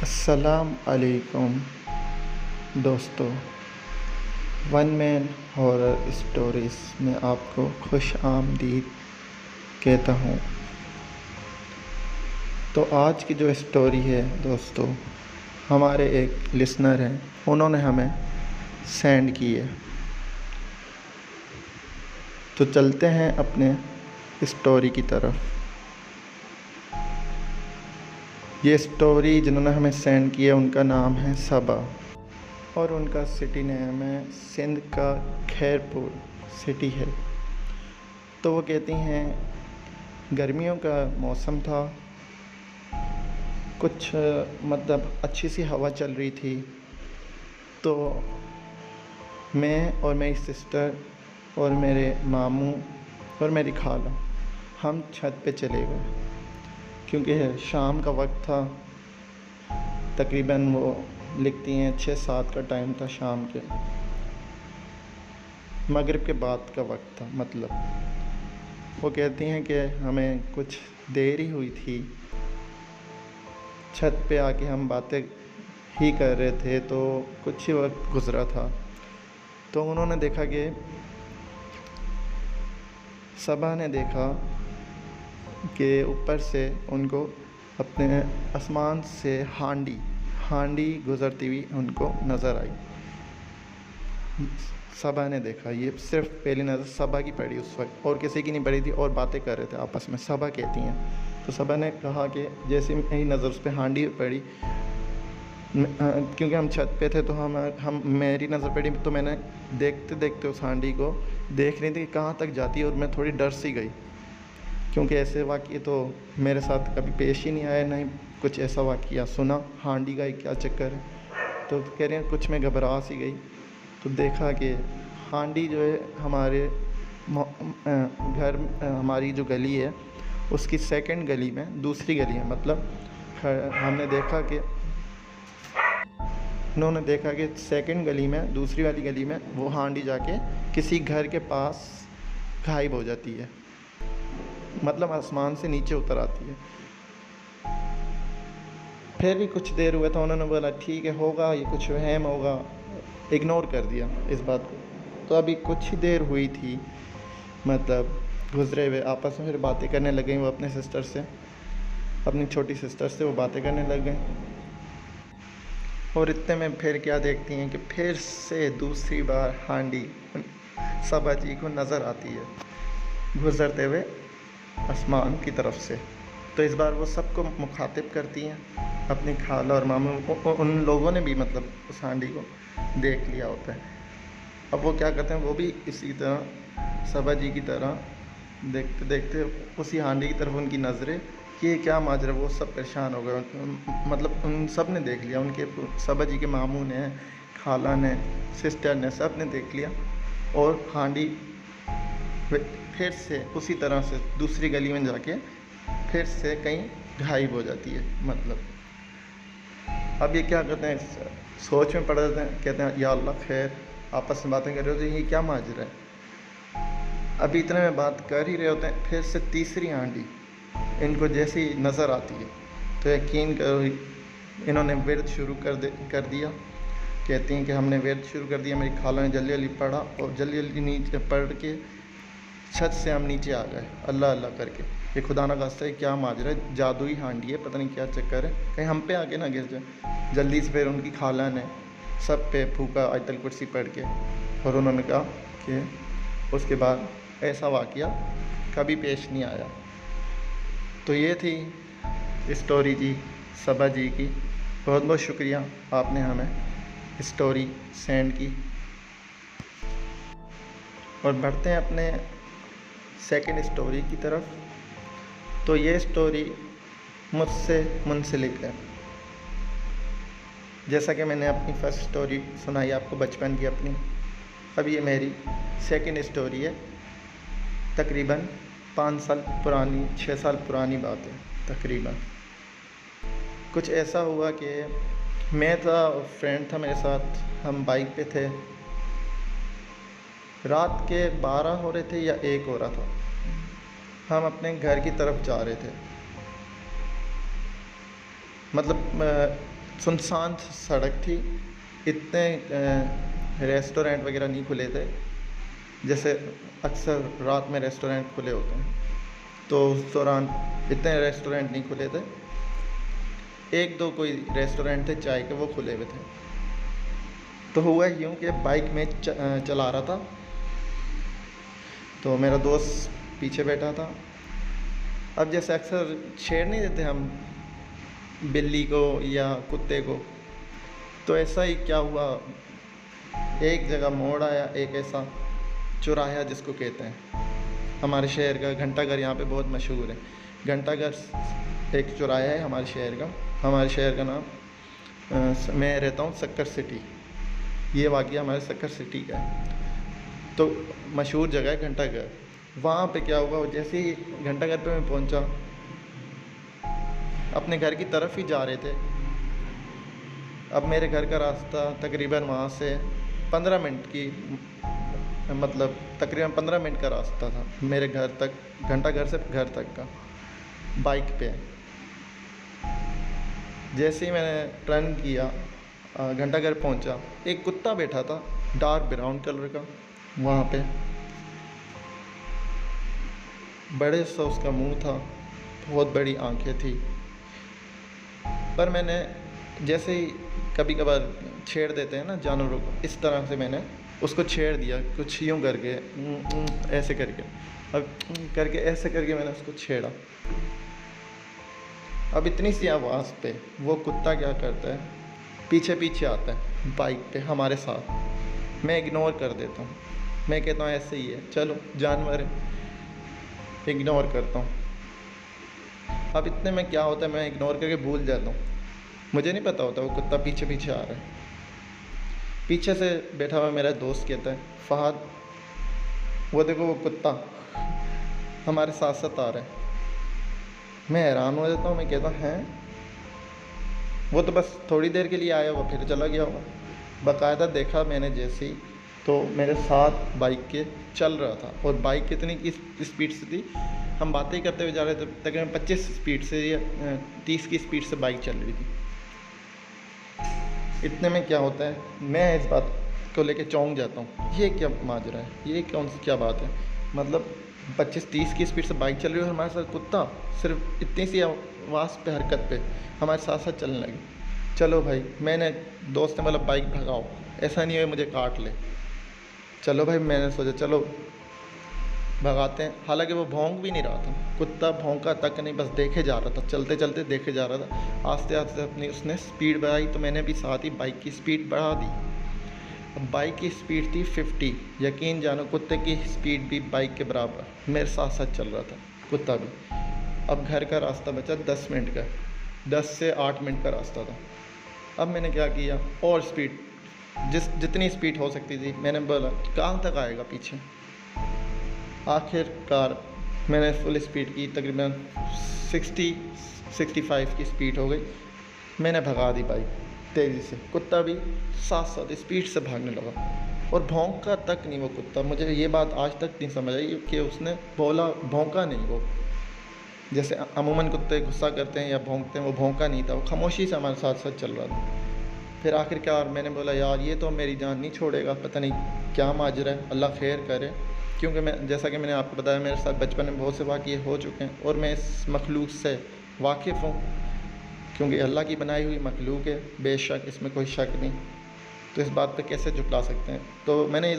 अस्सलाम अलैकुम दोस्तों। वन मैन हॉरर स्टोरीज़ में आपको खुश आमदीद कहता हूँ। तो आज की जो स्टोरी है दोस्तों, हमारे एक लिसनर हैं, उन्होंने हमें सेंड की है। तो चलते हैं अपने स्टोरी की तरफ। ये स्टोरी जिन्होंने हमें सेंड की है उनका नाम है सबा और उनका सिटी नेम है सिंध का खैरपुर सिटी है। तो वो कहती हैं गर्मियों का मौसम था, कुछ मतलब अच्छी सी हवा चल रही थी। तो मैं और मेरी सिस्टर और मेरे मामू और मेरी खाला हम छत पे चले गए क्योंकि शाम का वक्त था। तकरीबन वो लिखती हैं 6-7 का टाइम था, शाम के मगरिब के बाद का वक्त था। मतलब वो कहती हैं कि हमें कुछ देर ही हुई थी, छत पे आके हम बातें ही कर रहे थे तो कुछ ही वक्त गुज़रा था। तो उन्होंने देखा कि सबा ने देखा कि ऊपर से उनको अपने आसमान से हांडी गुज़रती हुई उनको नज़र आई। सबा ने देखा, ये सिर्फ पहली नज़र सबा की पड़ी उस वक्त, और किसी की नहीं पड़ी थी, और बातें कर रहे थे आपस में। सबा कहती हैं, तो सबा ने कहा कि जैसे मेरी नज़र उस पर हांडी पड़ी, क्योंकि हम छत पे थे तो हम मेरी नज़र पड़ी तो मैंने देखते देखते उस हांडी को देख रही थी कि कहाँ तक जाती है, और मैं थोड़ी डर सी गई क्योंकि ऐसे वाक़ये तो मेरे साथ कभी पेश ही नहीं आया, नहीं कुछ ऐसा वाक़या सुना। हांडी का क्या चक्कर है। तो कह रहे हैं कुछ मैं घबरा सी गई तो देखा कि हांडी जो है हमारे घर, हमारी जो गली है उसकी सेकंड गली में, दूसरी गली है। मतलब हमने देखा कि उन्होंने देखा कि सेकंड गली में, दूसरी वाली गली में वो हांडी जाके किसी घर के पास गायब हो जाती है, मतलब आसमान से नीचे उतर आती है। फिर भी कुछ देर हुआ था, उन्होंने बोला ठीक है, होगा ये कुछ वहम होगा, इग्नोर कर दिया इस बात को। तो अभी कुछ ही देर हुई थी, मतलब गुजरे हुए, आपस में फिर बातें करने लग गई। वो अपने सिस्टर से, अपनी छोटी सिस्टर से वो बातें करने लग गए। और इतने में फिर क्या देखती हैं कि फिर से दूसरी बार हांडी सबा जी को नज़र आती है गुज़रते हुए आसमान की तरफ से। तो इस बार वो सबको मुखातिब करती हैं, अपनी खाला और मामू, उन लोगों ने भी मतलब उस हांडी को देख लिया होता है। अब वो क्या करते हैं, वो भी इसी तरह सबा जी की तरह देखते देखते उसी हांडी की तरफ उनकी नज़रें कि ये क्या माजरा, वो सब परेशान हो गए। मतलब उन सब ने देख लिया, उनके सबा जी के मामू ने, खाला ने, सिस्टर ने, सब ने देख लिया। और हांडी फिर से उसी तरह से दूसरी गली में जाके फिर से कहीं गायब हो जाती है। मतलब अब ये क्या करते हैं, सोच में पड़ जाते हैं, कहते हैं या अल्लाह खैर, आपस में बातें कर रहे होते हैं, ये क्या माजरा है। अभी इतने में बात कर ही रहे होते हैं, फिर से तीसरी हांडी इनको जैसी नज़र आती है तो यकीन करो इन्होंने विर्द शुरू कर दिया। कहती हैं कि हमने विर्द शुरू कर दिया, मेरी खाला ने जल्दी जल्दी पढ़ा और जल्दी जल्दी नीचे पढ़ के छत से हम नीचे आ गए अल्लाह अल्लाह करके। ये खुदा ना खास्ता है, क्या माजरा है, जादुई हांडी है, पता नहीं क्या चक्कर है, कहीं हम पे आके ना गिर जाए। जल्दी से फिर उनकी खाला ने सब पे फूका आयतल कुर्सी पढ़ के, और उन्होंने कहा कि उसके बाद ऐसा वाक़या कभी पेश नहीं आया। तो ये थी स्टोरी जी सबा जी की। बहुत बहुत शुक्रिया, आपने हमें स्टोरी सेंड की। और बढ़ते हैं अपने सेकंड स्टोरी की तरफ। तो ये स्टोरी मुझसे मुंसलिक है। जैसा कि मैंने अपनी फर्स्ट स्टोरी सुनाई आपको बचपन की अपनी, अब ये मेरी सेकंड स्टोरी है। तकरीबन 5 साल पुरानी, 6 साल पुरानी बात है तकरीबन। कुछ ऐसा हुआ कि मैं था, फ्रेंड था मेरे साथ, हम बाइक पे थे। रात के 12 हो रहे थे या 1 हो रहा था, हम अपने घर की तरफ जा रहे थे। मतलब सुनसान सड़क थी, इतने रेस्टोरेंट वगैरह नहीं खुले थे, जैसे अक्सर रात में रेस्टोरेंट खुले होते हैं, तो उस दौरान इतने रेस्टोरेंट नहीं खुले थे। एक दो कोई रेस्टोरेंट थे चाय के, वो खुले हुए थे। तो हुआ यूँ कि बाइक में चला रहा था, तो मेरा दोस्त पीछे बैठा था। अब जैसे अक्सर छेड़ नहीं देते हम बिल्ली को या कुत्ते को, तो ऐसा ही क्या हुआ, एक जगह मोड़ आया, एक ऐसा चौराहा जिसको कहते हैं, हमारे शहर का घंटाघर यहाँ पे बहुत मशहूर है। घंटाघर एक चौराहा है हमारे शहर का नाम, मैं रहता हूँ सक्कर सिटी, ये वाक़या हमारे सक्कर सिटी का है, तो मशहूर जगह है घंटाघर। वहाँ पे क्या हुआ, जैसे ही घंटाघर पे मैं पहुँचा, अपने घर की तरफ ही जा रहे थे। अब मेरे घर का रास्ता तकरीबन वहाँ से 15 मिनट की, मतलब तकरीबन 15 मिनट का रास्ता था मेरे घर तक, घंटाघर से घर तक का, बाइक पे। जैसे ही मैंने टर्न किया, घंटाघर पहुंचा, एक कुत्ता बैठा था डार्क ब्राउन कलर का वहाँ पे, बड़े सा उसका मुंह था, बहुत बड़ी आंखें थी। पर मैंने जैसे ही कभी कभार छेड़ देते हैं ना जानवरों को, इस तरह से मैंने उसको छेड़ दिया, कुछ यूँ करके ऐसे करके, अब करके ऐसे करके मैंने उसको छेड़ा। अब इतनी सी आवाज़ पे वो कुत्ता क्या करता है, पीछे पीछे आता है बाइक पे हमारे साथ। मैं इग्नोर कर देता हूँ, मैं कहता हूँ ऐसे ही है, चलो जानवर है, इग्नोर करता हूँ। अब इतने में क्या होता है, मैं इग्नोर करके भूल जाता हूँ, मुझे नहीं पता होता वो कुत्ता पीछे पीछे आ रहा है। पीछे से बैठा हुआ मेरा दोस्त कहता है, फहद वो देखो वो कुत्ता हमारे साथ साथ आ रहा है। मैं हैरान हो जाता हूँ, मैं कहता हूँ हैं, वो तो बस थोड़ी देर के लिए आया हुआ फिर चला गया होगा। बाकायदा देखा मैंने जैसे ही, तो मेरे साथ बाइक के चल रहा था, और बाइक कितनी की स्पीड से थी, हम बातें करते हुए जा रहे थे, तकरीबन 25 स्पीड से या 30 की स्पीड से बाइक चल रही थी। इतने में क्या होता है, मैं इस बात को लेके चौंक जाता हूँ, ये क्या माजरा है, ये कौन सी क्या बात है, मतलब 25-30 की स्पीड से बाइक चल रही है और हमारे साथ कुत्ता सिर्फ इतनी सी आवाज़ पे, हरकत पे हमारे साथ साथ चलने लगी। चलो भाई, मैंने दोस्त ने बोला बाइक भगाओ, ऐसा नहीं है मुझे काट ले। चलो भाई, मैंने सोचा चलो भगाते हैं। हालांकि वो भौंक भी नहीं रहा था, कुत्ता भौंका तक नहीं, बस देखे जा रहा था, चलते चलते देखे जा रहा था। आस्ते आस्ते अपनी उसने स्पीड बढ़ाई, तो मैंने भी साथ ही बाइक की स्पीड बढ़ा दी। अब बाइक की स्पीड थी 50, यकीन जानो कुत्ते की स्पीड भी बाइक के बराबर मेरे साथ साथ चल रहा था कुत्ता भी। अब घर का रास्ता बचा 10 मिनट का, 10 से 8 मिनट का रास्ता था। अब मैंने क्या किया, और स्पीड जितनी स्पीड हो सकती थी, मैंने बोला कहाँ तक आएगा पीछे। आखिरकार मैंने फुल स्पीड की, तकरीबन 60-65 की स्पीड हो गई। मैंने भगा दी बाइक तेज़ी से, कुत्ता भी साथ साथ स्पीड से भागने लगा, और भौंका तक नहीं वो कुत्ता। मुझे ये बात आज तक नहीं समझ आई कि उसने बोला, भौंका नहीं वो, जैसे अमूमन कुत्ते गुस्सा करते हैं या भौंकते हैं, वो भौंका नहीं था, वो खामोशी से हमारे साथ साथ चल रहा था। फिर आखिरकार मैंने बोला यार ये तो मेरी जान नहीं छोड़ेगा, पता नहीं क्या माजरा है, अल्लाह खैर करे। क्योंकि मैं, जैसा कि मैंने आपको बताया, मेरे साथ बचपन में बहुत से वाक़ये हो चुके हैं और मैं इस मखलूक से वाकिफ़ हूँ, क्योंकि अल्लाह की बनाई हुई मखलूक है, बेशक इसमें कोई शक नहीं। तो इस बात पे कैसे झुटला सकते हैं। तो मैंने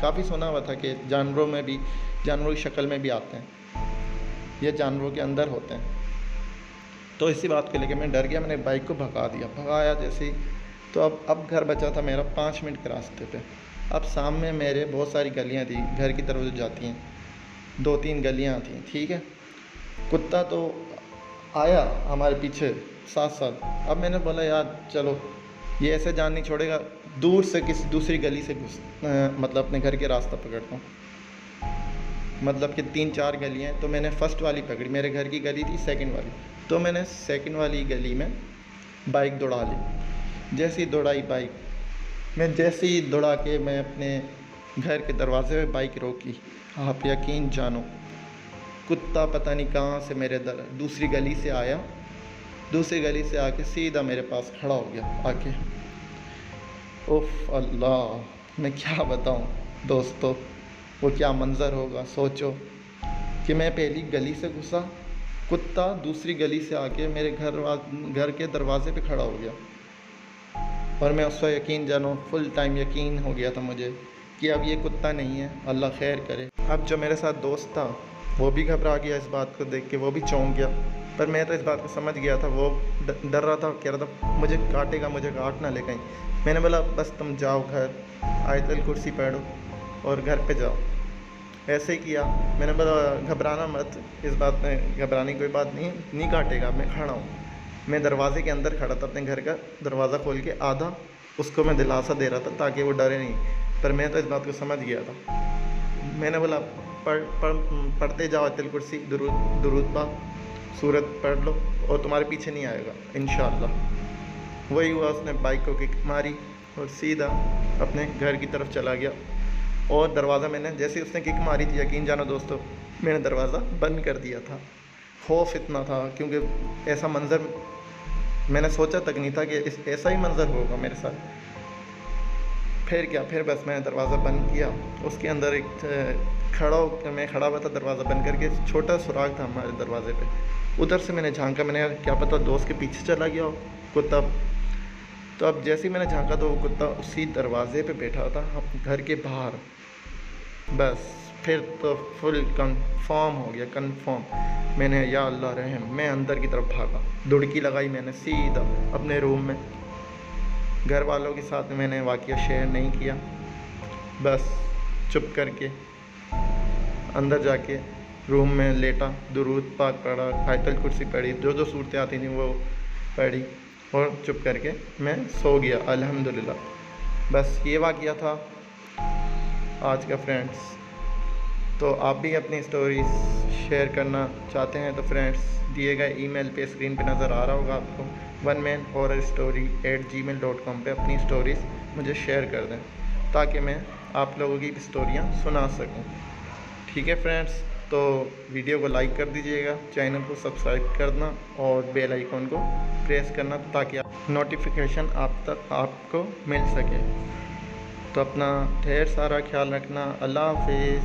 काफ़ी सुना हुआ था कि जानवरों में भी, जानवरों की शक्ल में भी आते हैं, ये जानवरों के अंदर होते हैं। तो इसी बात को लेकर मैं डर गया, मैंने बाइक को भगाया जैसे ही। तो अब घर बचा था मेरा 5 मिनट के रास्ते पे। अब सामने मेरे बहुत सारी गलियां थी, घर की तरफ जो जाती हैं, 2-3 गलियां थी, ठीक है। कुत्ता तो आया हमारे पीछे साथ साथ। अब मैंने बोला यार चलो, ये ऐसे जान नहीं छोड़ेगा, दूर से किसी दूसरी गली से मतलब अपने घर के रास्ता पकड़ता हूँ। मतलब कि 3-4 गलियाँ हैं, तो मैंने फ़र्स्ट वाली पकड़ी, मेरे घर की गली थी सेकंड वाली, तो मैंने सेकंड वाली गली में बाइक दौड़ा ली। जैसे ही दौड़ाई बाइक, मैं जैसे ही दौड़ा के मैं अपने घर के दरवाजे पे बाइक रोकी, आप यकीन जानो कुत्ता पता नहीं कहाँ से मेरे दूसरी गली से आया, दूसरी गली से आके सीधा मेरे पास खड़ा हो गया आके। उफ अल्लाह, मैं क्या बताऊं दोस्तों, वो क्या मंज़र होगा। सोचो कि मैं पहली गली से घुसा, कुत्ता दूसरी गली से आके मेरे घर के दरवाजे पे खड़ा हो गया। और मैं उसका यकीन जानो, फुल टाइम यकीन हो गया था मुझे कि अब ये कुत्ता नहीं है, अल्लाह खैर करे। अब जो मेरे साथ दोस्त था वो भी घबरा गया इस बात को देख के, वो भी चौंक गया। पर मैं तो इस बात को समझ गया था, वो डर रहा था, कह रहा था मुझे काटेगा, मुझे काट ना ले कहीं। मैंने बोला बस तुम जाओ घर, आयतल कुर्सी पढ़ो और घर पे जाओ। ऐसे ही किया। मैंने बोला घबराना मत, इस बात में घबराने की कोई बात नहीं काटेगा, मैं खड़ा हूँ। मैं दरवाजे के अंदर खड़ा था, अपने घर का दरवाज़ा खोल के आधा उसको मैं दिलासा दे रहा था ताकि वो डरे नहीं। पर मैं तो इस बात को समझ गया था। मैंने बोला पढ़ते जाओ आयतल कुर्सी, दुरूद पाक, सूरत पढ़ लो और तुम्हारे पीछे नहीं आएगा इंशाअल्लाह। वही हुआ, उसने बाइक को किक मारी और सीधा अपने घर की तरफ चला गया। और दरवाज़ा मैंने जैसे उसने किक मारी थी, यकीन जानो दोस्तों, मैंने दरवाज़ा बंद कर दिया था। खौफ इतना था क्योंकि ऐसा मंज़र मैंने सोचा तक नहीं था कि ऐसा ही मंज़र होगा मेरे साथ। फिर क्या, फिर बस मैंने दरवाज़ा बंद किया। उसके अंदर एक मैं खड़ा हुआ था दरवाज़ा बंद करके, छोटा सुराग था हमारे दरवाजे पे। उधर से मैंने झांका, मैंने क्या पता दोस्त के पीछे चला गया हो कुत्ता। तो अब जैसे ही मैंने झांका तो वो कुत्ता उसी दरवाजे पे बैठा था घर के बाहर। बस फिर तो फुल कंफर्म हो गया, कंफर्म। मैंने या अल्लाह रहम, मैं अंदर की तरफ भागा, दुड़की लगाई मैंने सीधा अपने रूम में। घर वालों के साथ मैंने वाक़या शेयर नहीं किया, बस चुप करके अंदर जाके रूम में लेटा, दुरूद पाक पढ़ा, आयतल कुर्सी पढ़ी, जो जो सूरतें आती थी वो पढ़ी और चुप करके मैं सो गया अल्हम्दुलिल्लाह। बस ये वाक़या था आज का फ्रेंड्स। तो आप भी अपनी स्टोरीज़ शेयर करना चाहते हैं तो फ्रेंड्स दिए गए ईमेल पे स्क्रीन पे नज़र आ रहा होगा आपको, onemanhorrorstory@gmail.com पे अपनी स्टोरीज़ मुझे शेयर कर दें ताकि मैं आप लोगों की स्टोरियाँ सुना सकूं। ठीक है फ्रेंड्स, तो वीडियो को लाइक कर दीजिएगा, चैनल को सब्सक्राइब करना और बेल आइकन को प्रेस करना ताकि नोटिफिकेशन आपको मिल सके। तो अपना ढेर सारा ख्याल रखना। अल्लाह हाफिज़।